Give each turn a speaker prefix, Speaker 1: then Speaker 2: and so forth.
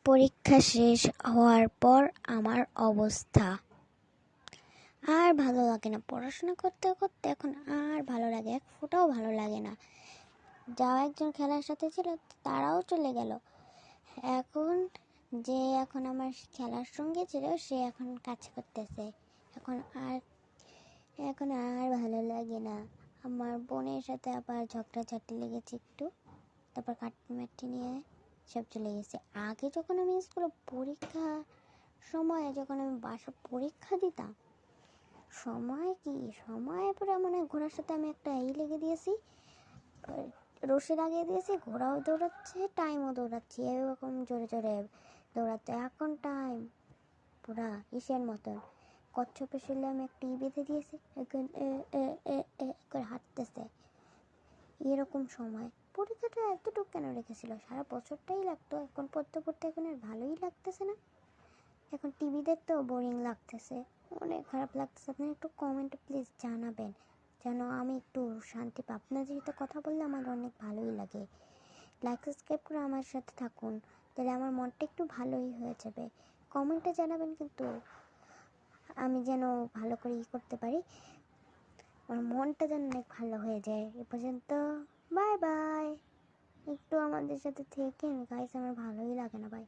Speaker 1: পরীক্ষা শেষ হওয়ার পর আমার অবস্থা আর ভালো লাগে না। পড়াশোনা করতে করতে এখন আর ভালো লাগে, এক ফোঁটাও ভালো লাগে না। যাও একজন খেলার সাথে ছিল তারাও চলে গেল। এখন আমার খেলার সঙ্গে ছিল সে এখন কাজ করতেছে। এখন আর ভালো লাগে না। আমার বোনের সাথে আবার ঝগড়াঝাটি লেগেছে একটু, তারপর কাটমাটি নিয়ে সব চলে গেছে। আগে যখন আমি স্কুলে পরীক্ষা সময়ে যখন আমি বাসা পরীক্ষা দিতাম, সময় পুরো মানে ঘোড়ার সাথে আমি একটা লেগে দিয়েছি, রশি লাগিয়ে দিয়েছি, ঘোড়াও দৌড়াচ্ছে টাইমও দৌড়াচ্ছি, এরকম জোরে জোরে দৌড়াচ্ছে। এখন টাইম পুরা ইসের মতন কচ্ছপের শিলে আমি একটা বেঁধে দিয়েছি, এখন করে হাঁটতেছে। এরকম সময় পরীক্ষাটা এতটুকু কেন রেখেছিল? সারা বছরটাই লাগতো, এখন পড়তে পড়তে এখন আর ভালোই লাগতেছে না। এখন টিভি দেখতেও বোরিং লাগতেছে, অনেক খারাপ লাগতেছে। আপনি একটু কমেন্টে প্লিজ জানাবেন যেন আমি একটু শান্তি পাই। আপনার যেহেতু কথা বললে আমার অনেক ভালোই লাগে। লাইক সাবস্ক্রাইব করে আমার সাথে থাকুন, তাহলে আমার মনটা একটু ভালোই হয়ে যাবে। কমেন্টে জানাবেন কিন্তু আমি যেন ভালো করে করতে পারি, আমার মনটা যেন অনেক ভালো হয়ে যায়। এ পর্যন্ত বাই বাই। একটু আমাদের সাথে থেকে গাইস, আমার ভালোই লাগে না। বাই।